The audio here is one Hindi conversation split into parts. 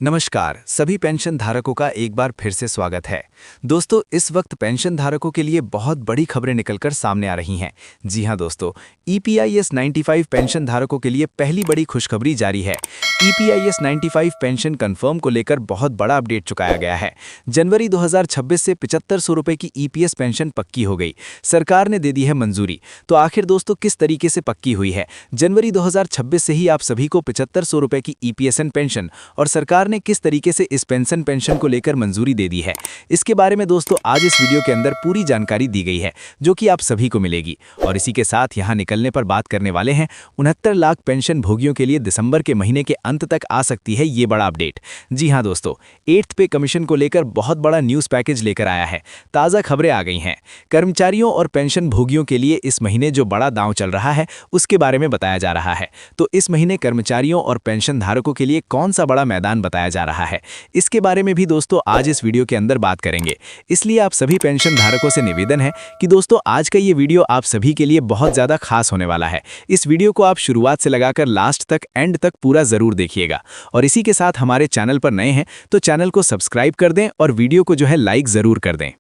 नमस्कार सभी पेंशन धारकों का एक बार फिर से स्वागत है। दोस्तों, इस वक्त पेंशन धारकों के लिए बहुत बड़ी खबरें निकलकर सामने आ रही हैं। जी हां दोस्तों, ईपीआईएस 95 पेंशन धारकों के लिए पहली बड़ी खुशखबरी जारी है। ईपीआईएस 95 पेंशन कंफर्म को लेकर बहुत बड़ा अपडेट चुकाया गया है। जनवरी 2026 से 7500 रुपये की ईपीएस पेंशन पक्की हो गई, सरकार ने दे दी है मंजूरी। तो आखिर दोस्तों किस तरीके से पक्की हुई है? जनवरी 2026 से ही आप सभी को 7500 रुपये की ईपीएसएन पेंशन और सरकार ने किस तरीके से इस पेंशन को लेकर मंजूरी दे दी है, इसके बारे में दोस्तों आज इस वीडियो के अंदर पूरी जानकारी दी गई है, जो कि आप सभी को मिलेगी। और इसी के साथ यहां निकलने पर बात करने वाले हैं 69 लाख पेंशन भोगियों के लिए दिसंबर के महीने के अंत तक आ सकती है ये बड़ा अपडेट। जी हां दोस्तों, 8th पे कमीशन को लेकर बहुत बड़ा न्यूज पैकेज लेकर आया है। ताज़ा खबरें आ गई हैं। कर्मचारियों और पेंशन भोगियों के लिए इस महीने जो बड़ा दांव चल रहा है उसके बारे में बताया जा रहा है। तो इस महीने कर्मचारियों और पेंशन धारकों के लिए कौन सा बड़ा मैदान बताया जा रहा है, इसके बारे में भी दोस्तों आज इस वीडियो के अंदर बात करेंगे। इसलिए आप सभी पेंशन धारकों से निवेदन है कि दोस्तों आज का ये वीडियो आप सभी के लिए बहुत ज्यादा खास होने वाला है। इस वीडियो को आप शुरुआत से लगाकर लास्ट तक एंड तक पूरा जरूर देखिएगा। और इसी के साथ हमारे चैनल पर नए हैं तो चैनल को सब्सक्राइब कर दें और वीडियो को जो है लाइक जरूर कर दें।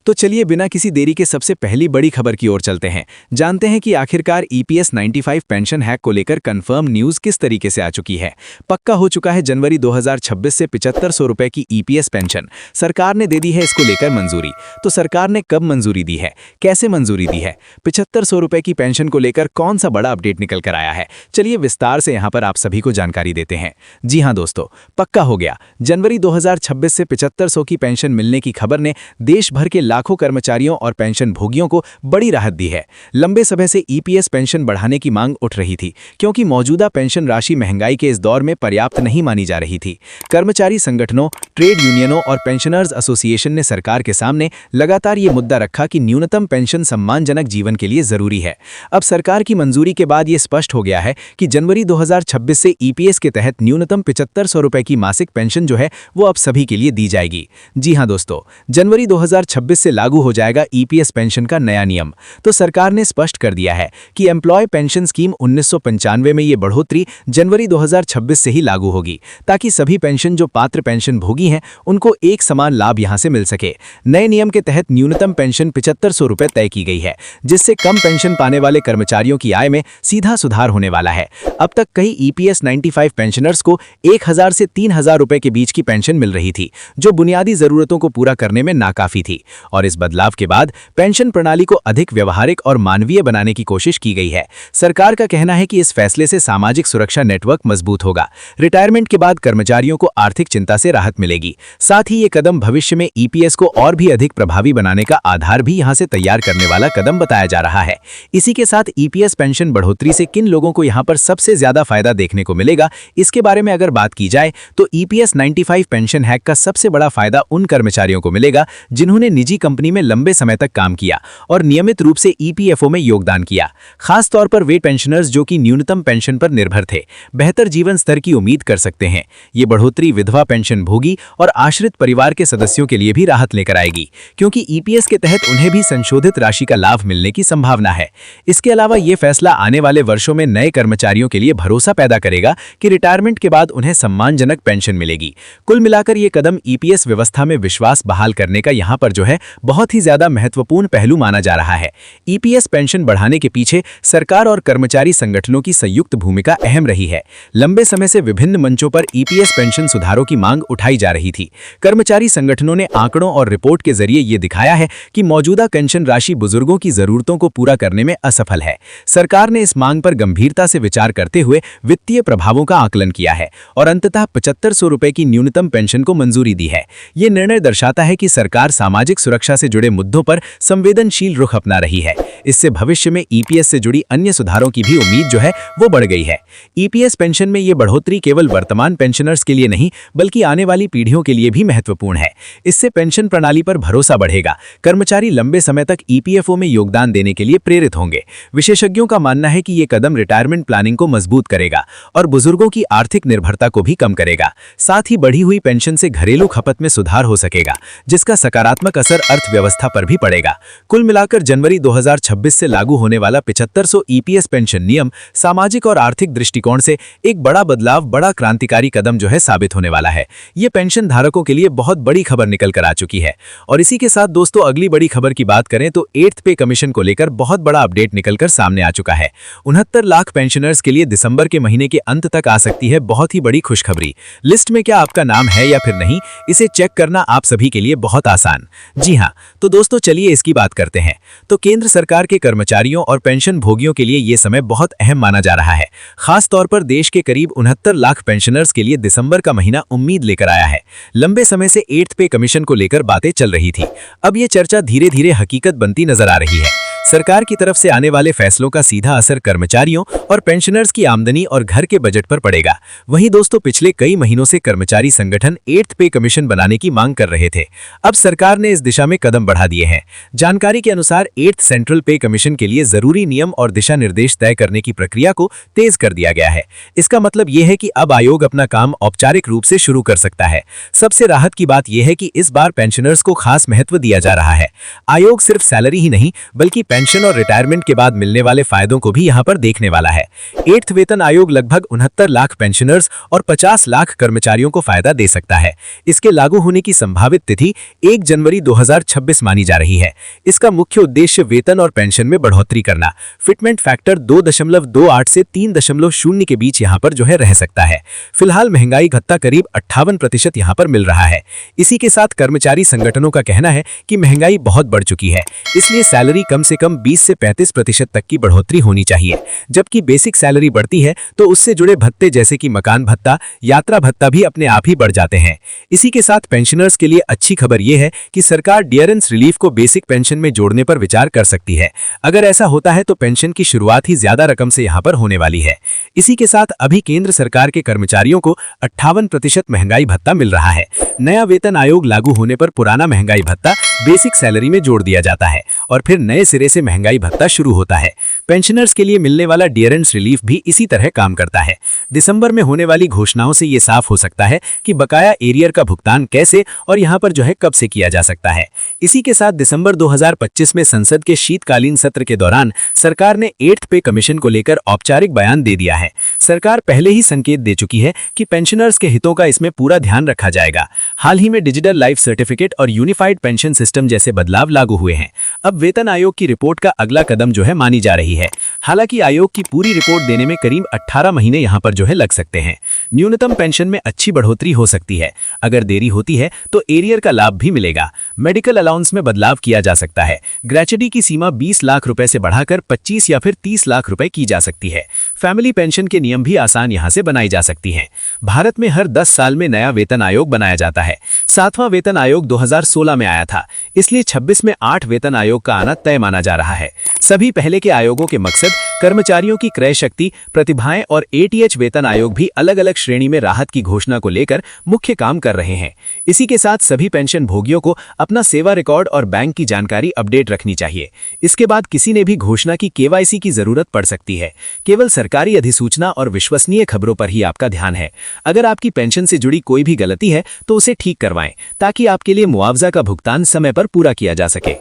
तो चलिए बिना किसी देरी के सबसे पहली बड़ी खबर की ओर चलते हैं। जानते हैं कि आखिरकार ईपीएस 95 पेंशन हैक को लेकर कंफर्म न्यूज किस तरीके से आ चुकी है। पक्का हो चुका है जनवरी 2026 से 7500 रुपए की ईपीएस पेंशन सरकार ने दे दी है इसको लेकर मंजूरी। तो सरकार ने कब मंजूरी दी है, कैसे मंजूरी दी है, 7500 रुपए की पेंशन को लेकर कौन सा बड़ा अपडेट निकल कर आया है, चलिए विस्तार से यहाँ पर आप सभी को जानकारी देते हैं। जी हाँ दोस्तों, पक्का हो गया। जनवरी 2026 से 7500 की पेंशन मिलने की खबर ने देश भर के लाखों कर्मचारियों और पेंशन भोगियों को बड़ी राहत दी है। लंबे समय से ईपीएस पेंशन बढ़ाने की मांग उठ रही थी, क्योंकि मौजूदा पेंशन राशि महंगाई के इस दौर में पर्याप्त नहीं मानी जा रही थी। कर्मचारी संगठनों, ट्रेड यूनियनों और पेंशनर्स एसोसिएशन ने सरकार के सामने लगातार ये मुद्दा रखा कि न्यूनतम पेंशन सम्मानजनक जीवन के लिए जरूरी है। अब सरकार की मंजूरी के बाद ये स्पष्ट हो गया है कि जनवरी 2026 से ईपीएस के तहत न्यूनतम 7500 रुपए की मासिक पेंशन जो है वो अब सभी के लिए दी जाएगी। जी हाँ दोस्तों, जनवरी 2026 से लागू हो जाएगा ईपीएस पेंशन का नया नियम। तो सरकार ने स्पष्ट कर दिया है कि एम्प्लॉय पेंशन स्कीम 1995 में ये बढ़ोतरी जनवरी 2026 से ही लागू होगी, ताकि सभी पेंशन जो पात्र पेंशन भोगी हैं उनको एक समान लाभ यहां से मिल सके। नए नियम के तहत न्यूनतम पेंशन 7500 रुपए तय की गई है, जिससे कम पेंशन पाने वाले कर्मचारियों की आय में सीधा सुधार होने वाला है। अब तक कई ईपीएस 95 पेंशनर्स को 1000 से 3000 रुपए के बीच की पेंशन मिल रही थी, जो बुनियादी जरूरतों को पूरा करने में नाकाफी थी। और इस बदलाव के बाद पेंशन प्रणाली को अधिक व्यवहारिक और मानवीय बनाने की कोशिश की गई है। सरकार का कहना है कि इस फैसले से सामाजिक सुरक्षा नेटवर्क मजबूत होगा। रिटायरमेंट के बाद कर्मचारियों को आर्थिक चिंता से राहत मिलेगी। साथ ही ये कदम भविष्य में ईपीएस को और भी अधिक प्रभावी बनाने का आधार भी यहां से तैयार करने वाला कदम बताया जा रहा है। इसी के साथ ईपीएस पेंशन बढ़ोतरी से किन लोगों को यहां पर सबसे ज्यादा फायदा देखने को मिलेगा, इसके बारे में अगर बात की जाए तो ईपीएस 95 पेंशन हैक का सबसे बड़ा फायदा उन कर्मचारियों को मिलेगा जिन्होंने निजी कंपनी में लंबे समय तक काम किया और नियमित रूप से ईपीएफओ में योगदान किया। खास तौर पर वे पेंशनर्स जो कि न्यूनतम पेंशन पर निर्भर थे, बेहतर जीवन स्तर की उम्मीद कर सकते हैं। ये बढ़ोतरी विधवा पेंशन भोगी और आश्रित परिवार के सदस्यों के लिए भी राहत लेकर आएगी, क्योंकि ईपीएस के तहत उन्हें भी संशोधित राशि का लाभ मिलने की संभावना है। इसके अलावा ये फैसला आने वाले वर्षों में नए कर्मचारियों के लिए भरोसा पैदा करेगा कि रिटायरमेंट के बाद उन्हें सम्मानजनक पेंशन मिलेगी। कुल मिलाकर ये कदम ईपीएस व्यवस्था में विश्वास बहाल करने का यहाँ पर जो है बहुत ही ज्यादा महत्वपूर्ण पहलू माना जा रहा है। ईपीएस पेंशन बढ़ाने के पीछे सरकार और कर्मचारी संगठनों की संयुक्त भूमिका अहम रही है। लंबे समय से विभिन्न मंचों पर ईपीएस पेंशन सुधारों की मांग उठाई जा रही थी। कर्मचारी संगठनों ने आंकड़ों और रिपोर्ट के जरिए ये दिखाया है कि मौजूदा पेंशन राशि बुजुर्गों की जरूरतों को पूरा करने में असफल है। सरकार ने इस मांग पर गंभीरता से विचार करते हुए वित्तीय प्रभावों का आकलन किया है और अंततः 7500 रुपए की न्यूनतम पेंशन को मंजूरी दी है। ये निर्णय दर्शाता है कि सरकार सामाजिक सुरक्षा से जुड़े मुद्दों पर संवेदनशील रुख अपना रही है। इससे भविष्य में ईपीएस से जुड़ी अन्य सुधारों की भी उम्मीद जो है वो बढ़ गई है। ईपीएस पेंशन में ये बढ़ोतरी केवल वर्तमान पेंशनर्स के लिए नहीं बल्कि आने वाली पीढ़ियों के लिए भी महत्वपूर्ण है। इससे पेंशन प्रणाली पर भरोसा बढ़ेगा। कर्मचारी लंबे समय तक ईपीएफओ में योगदान देने के लिए प्रेरित होंगे। विशेषज्ञों का मानना है कि ये कदम रिटायरमेंट प्लानिंग को मजबूत करेगा और बुजुर्गों की आर्थिक निर्भरता को भी कम करेगा। साथ ही बढ़ी हुई पेंशन से घरेलू खपत में सुधार हो सकेगा, जिसका सकारात्मक असर अर्थव्यवस्था पर भी पड़ेगा। कुल मिलाकर जनवरी 2026 से लागू होने वाला 7500 ईपीएस पेंशन नियम सामाजिक और आर्थिक दृष्टिकोण से एक बड़ा बदलाव, बड़ा क्रांतिकारी कदम जो है साबित होने वाला है। ये पेंशन धारकों के लिए बहुत बड़ी खबर निकल कर आ चुकी है। और इसी के साथ दोस्तों अगली बड़ी खबर की बात करें तो 8th पे कमीशन को लेकर बहुत बड़ा अपडेट निकलकर सामने आ चुका है। 69 लाख पेंशनर्स के लिए दिसंबर के महीने के अंत तक आ सकती है बहुत ही बड़ी खुशखबरी। लिस्ट में क्या आपका नाम है या फिर नहीं, इसे चेक करना आप सभी के लिए बहुत आसान। जी हां, तो दोस्तों चलिए इसकी बात करते हैं। तो केंद्र सरकार के कर्मचारियों और पेंशन भोगियों के लिए यह समय बहुत अहम माना जा रहा है। खास तौर पर देश के करीब 69 लाख पेंशनर्स के लिए दिसंबर का महीना उम्मीद लेकर आया है। लंबे समय से 8th पे कमीशन को लेकर बातें चल रही थी। अब ये चर्चा धीरे धीरे हकीकत बनती नजर आ रही है। सरकार की तरफ से आने वाले फैसलों का सीधा असर कर्मचारियों और पेंशनर्स की आमदनी और घर के बजट पर पड़ेगा। वहीं दोस्तों पिछले कई महीनों से कर्मचारी संगठन 8th पे कमीशन बनाने की मांग कर रहे थे। अब सरकार ने इस दिशा में कदम बढ़ा दिए हैं। जानकारी के अनुसार 8th सेंट्रल पे कमीशन के लिए जरूरी नियम और दिशा निर्देश तय करने की प्रक्रिया को तेज कर दिया गया है। इसका मतलब यह है कि अब आयोग अपना काम औपचारिक रूप से शुरू कर सकता है। सबसे राहत की बात यह है कि इस बार पेंशनर्स को खास महत्व दिया जा रहा है। आयोग सिर्फ सैलरी ही नहीं बल्कि पेंशन और रिटायरमेंट के बाद मिलने वाले फायदों को भी यहां पर देखने वाला है। 8th वेतन आयोग लगभग 69 लाख पेंशनर्स और 50 लाख कर्मचारियों को फायदा दे सकता है। इसके लागू होने की संभावित तिथि 1 जनवरी 2026 मानी जा रही है। इसका मुख्य उद्देश्य वेतन और पेंशन में बढ़ोतरी करना। फिटमेंट फैक्टर 2.28 से 3.0 के बीच यहां पर जो है रह सकता है। फिलहाल महंगाई भत्ता करीब 58% यहां पर मिल रहा है। इसी के साथ कर्मचारी संगठनों का कहना है कि महंगाई बहुत बढ़ चुकी है, इसलिए सैलरी कम से कम 20 से 35% तक की बढ़ोतरी होनी चाहिए। जबकि बेसिक सैलरी बढ़ती है तो उससे जुड़े भत्ते जैसे कि मकान भत्ता, यात्रा भत्ता भी अपने आप ही बढ़ जाते हैं। इसी के साथ पेंशनर्स के लिए अच्छी खबर यह है कि सरकार डियरेंस रिलीफ को बेसिक पेंशन में जोड़ने पर विचार कर सकती है। अगर ऐसा होता है तो पेंशन की शुरुआत ही ज्यादा रकम से यहां पर होने वाली है। इसी के साथ अभी केंद्र सरकार के कर्मचारियों को 58% महंगाई भत्ता मिल रहा है। नया वेतन आयोग लागू होने पर पुराना महंगाई भत्ता बेसिक सैलरी में जोड़ दिया जाता है और फिर नए सिरे से महंगाई भत्ता शुरू होता है। पेंशनर्स के लिए मिलने वाला डियरेंस रिलीफ भी इसी तरह काम करता है। दिसंबर में होने वाली घोषणाओं से ये साफ हो सकता है कि बकाया एरियर का भुगतान कैसे और यहां पर जो है कब से किया जा सकता है। इसी के साथ दिसंबर 2025 में संसद के शीतकालीन सत्र के दौरान सरकार ने 8th पे कमीशन को लेकर औपचारिक बयान दे दिया है। सरकार पहले ही संकेत दे चुकी है कि पेंशनर्स के हितों का इसमें पूरा ध्यान रखा जाएगा। हाल ही में डिजिटल लाइफ सर्टिफिकेट और यूनिफाइड पेंशन सिस्टम जैसे बदलाव लागू हुए हैं। अब वेतन आयोग की रिपोर्ट का अगला कदम जो है मानी जा रही है। हालांकि आयोग की पूरी रिपोर्ट देने में करीब 18 महीने यहां पर जो है लग सकते हैं। न्यूनतम पेंशन में अच्छी बढ़ोतरी हो सकती है। अगर देरी होती है तो एरियर का लाभ भी मिलेगा। मेडिकल अलाउंस में बदलाव किया जा सकता है। ग्रेच्युटी की सीमा 20 लाख रुपए से बढ़ाकर 25 या फिर 30 लाख रुपए की जा सकती है। फैमिली पेंशन के नियम भी आसान यहां से बनाई जा सकती हैं। भारत में हर 10 साल में नया वेतन आयोग बनाया जाता है। 7वां वेतन आयोग 2016 में आया था, इसलिए 26 में 8 वेतन आयोग का आना तय माना जा रहा है। सभी पहले के आयोगों के मकसद कर्मचारियों की क्रय शक्ति, प्रतिभाएं और ATH वेतन आयोग भी अलग अलग श्रेणी में राहत की घोषणा को लेकर मुख्य काम कर रहे हैं। इसी के साथ सभी पेंशन भोगियों को अपना सेवा रिकॉर्ड और बैंक की जानकारी अपडेट रखनी चाहिए। इसके बाद किसी ने भी घोषणा की KYC की जरूरत पड़ सकती है। केवल सरकारी अधिसूचना और विश्वसनीय खबरों पर ही आपका ध्यान है। अगर आपकी पेंशन से जुड़ी कोई भी गलती है तो उसे ठीक करवाएं ताकि आपके लिए मुआवजा का भुगतान समय पर पूरा किया जा सके।